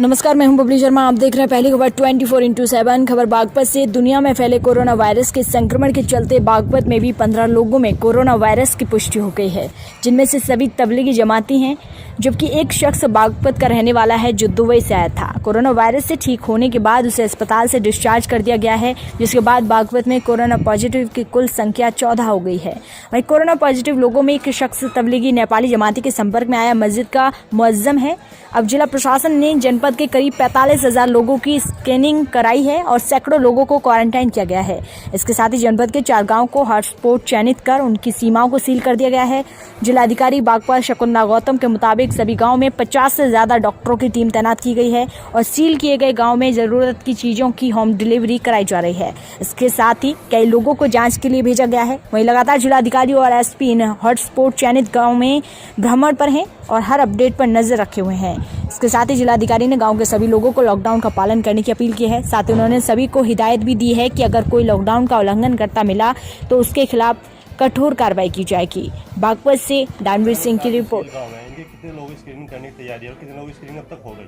नमस्कार, मैं हूं बबली शर्मा। आप देख रहे हैं पहली खबर 24x7 खबर बागपत से। दुनिया में फैले कोरोना वायरस के संक्रमण के चलते बागपत में भी 15 लोगों में कोरोना वायरस की पुष्टि हो गई है, जिनमें से सभी तबलीगी जमाती हैं, जबकि एक शख्स बागपत का रहने वाला है जो दुबई से आया था। कोरोना वायरस से ठीक होने के बाद उसे अस्पताल से डिस्चार्ज कर दिया गया है, जिसके बाद बागपत में कोरोना पॉजिटिव की कुल संख्या 14 हो गई है। वहीं कोरोना पॉजिटिव लोगों में एक शख्स तबलीगी नेपाली जमाती के संपर्क में आया मस्जिद का मुअज्जम है। अब जिला प्रशासन ने जनपद के करीब 45,000 लोगों की स्कैनिंग कराई है और सैकड़ों लोगों को क्वारंटाइन किया गया है। इसके साथ ही जनपद के 4 गांवों को हॉटस्पॉट चयनित कर उनकी सीमाओं को सील कर दिया गया है। जिलाधिकारी बागपत शकुंतला गौतम के मुताबिक सभी गांवों में 50 से ज्यादा डॉक्टरों की टीम तैनात की गई है और सील किए गए गाँव में जरूरत की चीजों की होम डिलीवरी कराई जा रही है। इसके साथ ही कई लोगों को जाँच के लिए भेजा गया है। वहीं लगातार जिलाधिकारी और एसपी इन हॉटस्पॉट चयनित गाँव में भ्रमण पर हैं और हर अपडेट पर नजर रखे हुए हैं। इसके साथ ही जिलाधिकारी ने गांव के सभी लोगों को लॉकडाउन का पालन करने की अपील की है। साथ ही उन्होंने सभी को हिदायत भी दी है कि अगर कोई लॉकडाउन का उल्लंघन करता मिला तो उसके खिलाफ कठोर कार्रवाई की जाएगी। बागपत से दानवीर सिंह की रिपोर्ट। कितने लोग स्क्रीनिंग करने की तैयारी है और कितने लोग स्क्रीनिंग अब तक हो गई?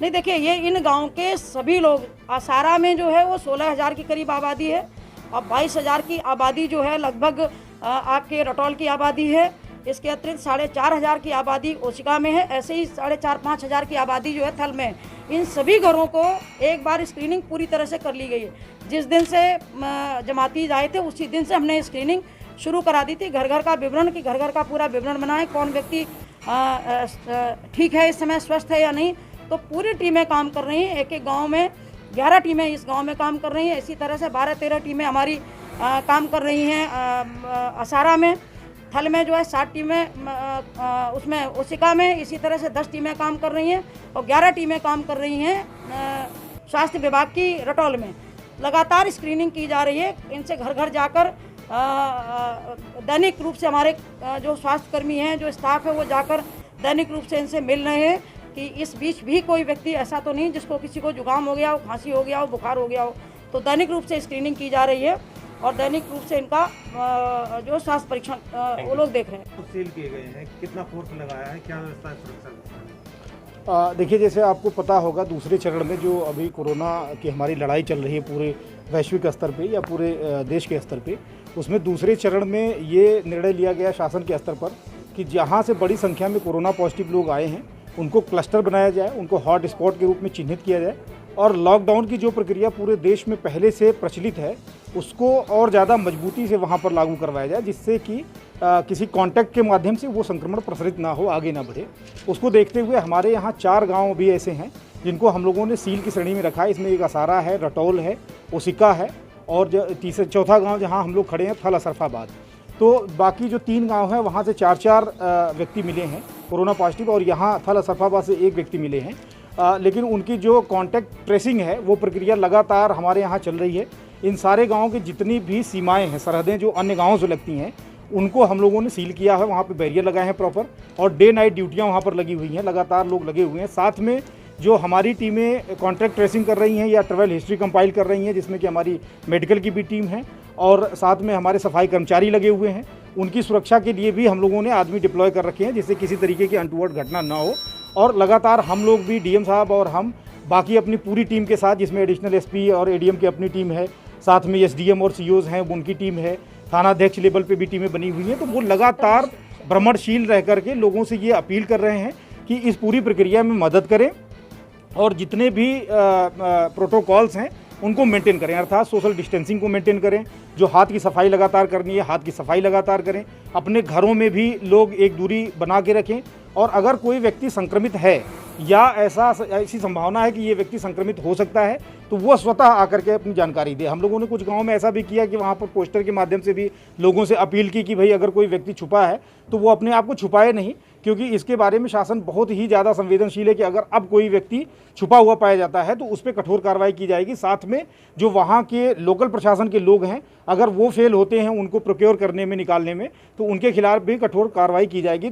नहीं, देखिए, ये इन गांव के सभी लोग, आसारा में जो है वो 16,000 के करीब आबादी है और 22,000 की आबादी जो है लगभग आपके रटौल की आबादी है। इसके अतिरिक्त 4,500 की आबादी ओशिका में है। ऐसे ही 4,500-5,000 की आबादी जो है थल में। इन सभी घरों को एक बार स्क्रीनिंग पूरी तरह से कर ली गई है। जिस दिन से जमाती आए थे उसी दिन से हमने स्क्रीनिंग शुरू करा दी थी। घर घर का विवरण, कि घर घर का पूरा विवरण बनाए, कौन व्यक्ति ठीक है, इस समय स्वस्थ है या नहीं। तो पूरी टीमें काम कर रही हैं। एक एक गाँव में 11 टीमें इस गाँव में काम कर रही हैं। इसी तरह से 12-13 टीमें हमारी काम कर रही हैं आसारा में। थल में जो है 7 टीमें, उसमें ओशिका में इसी तरह से 10 टीमें काम कर रही हैं और 11 टीमें काम कर रही हैं स्वास्थ्य विभाग की रटौल में। लगातार स्क्रीनिंग की जा रही है। इनसे घर घर जाकर दैनिक रूप से हमारे जो स्वास्थ्यकर्मी हैं, जो स्टाफ है, वो जाकर दैनिक रूप से इनसे मिल रहे हैं कि इस बीच भी कोई व्यक्ति ऐसा तो नहीं जिसको किसी को जुकाम हो गया हो, खांसी हो गया हो, बुखार हो गया हो। तो दैनिक रूप से स्क्रीनिंग की जा रही है और दैनिक रूप से इनका जो स्वास्थ्य परीक्षण वो लोग देख रहे हैं। सील किए गए हैं, कितना फोर्स लगाया है, क्या व्यवस्था है सुरक्षा? देखिए, जैसे आपको पता होगा, दूसरे चरण में जो अभी कोरोना की हमारी लड़ाई चल रही है पूरे वैश्विक स्तर पे या पूरे देश के स्तर पे, उसमें दूसरे चरण में ये निर्णय लिया गया शासन के स्तर पर कि जहाँ से बड़ी संख्या में कोरोना पॉजिटिव लोग आए हैं उनको क्लस्टर बनाया जाए, उनको हॉट स्पॉट के रूप में चिन्हित किया जाए और लॉकडाउन की जो प्रक्रिया पूरे देश में पहले से प्रचलित है उसको और ज़्यादा मजबूती से वहाँ पर लागू करवाया जाए, जिससे कि किसी कांटेक्ट के माध्यम से वो संक्रमण प्रसारित ना हो, आगे ना बढ़े। उसको देखते हुए हमारे यहाँ 4 गांव भी ऐसे हैं जिनको हम लोगों ने सील की श्रेणी में रखा है। इसमें एक आसारा है, रटौल है, ओशिका है और चौथा गाँव जहाँ हम लोग खड़े हैं थल असरफाबाद। तो बाकी जो 3 गाँव हैं वहाँ से 4-4 व्यक्ति मिले हैं कोरोना पॉजिटिव और यहाँ थल असरफाबाद से 1 व्यक्ति मिले हैं। लेकिन उनकी जो कॉन्टैक्ट ट्रेसिंग है वो प्रक्रिया लगातार हमारे यहाँ चल रही है। इन सारे गाँवों की जितनी भी सीमाएं हैं, सरहदें जो अन्य गाँवों से लगती हैं, उनको हम लोगों ने सील किया है। वहाँ पे बैरियर लगाए हैं प्रॉपर और डे नाइट ड्यूटियाँ वहाँ पर लगी हुई हैं, लगातार लोग लगे हुए हैं। साथ में जो हमारी टीमें कॉन्टैक्ट ट्रेसिंग कर रही हैं या ट्रैवल हिस्ट्री कंपाइल कर रही हैं, जिसमें कि हमारी मेडिकल की भी टीम है और साथ में हमारे सफाई कर्मचारी लगे हुए हैं। उनकी सुरक्षा के लिए भी हम लोगों ने आदमी डिप्लॉय कर रखे हैं, जिससे किसी तरीके की अनटूवर्ड घटना ना हो। और लगातार हम लोग भी, डीएम साहब और हम बाकी अपनी पूरी टीम के साथ, जिसमें एडिशनल एसपी और एडीएम की अपनी टीम है, साथ में एसडीएम और सीओज हैं, उनकी टीम है, थानाध्यक्ष लेवल पे भी टीमें बनी हुई हैं। तो वो लगातार भ्रमणशील रह करके लोगों से ये अपील कर रहे हैं कि इस पूरी प्रक्रिया में मदद करें और जितने भी प्रोटोकॉल्स हैं उनको मेंटेन करें, अर्थात सोशल डिस्टेंसिंग को मेंटेन करें। जो हाथ की सफाई लगातार करनी है, हाथ की सफाई लगातार करें। अपने घरों में भी लोग एक दूरी बना के रखें और अगर कोई व्यक्ति संक्रमित है या ऐसी संभावना है कि ये व्यक्ति संक्रमित हो सकता है तो वो स्वतः आकर के अपनी जानकारी दे। हम लोगों ने कुछ गांव में ऐसा भी किया कि वहाँ पर पोस्टर के माध्यम से भी लोगों से अपील की कि भाई अगर कोई व्यक्ति छुपा है तो वो अपने आप को छुपाए नहीं, क्योंकि इसके बारे में शासन बहुत ही ज़्यादा संवेदनशील है कि अगर अब कोई व्यक्ति छुपा हुआ पाया जाता है तो उस पर कठोर कार्रवाई की जाएगी। साथ में जो वहाँ के लोकल प्रशासन के लोग हैं, अगर वो फेल होते हैं उनको प्रोक्योर करने में, निकालने में, तो उनके खिलाफ भी कठोर कार्रवाई की जाएगी।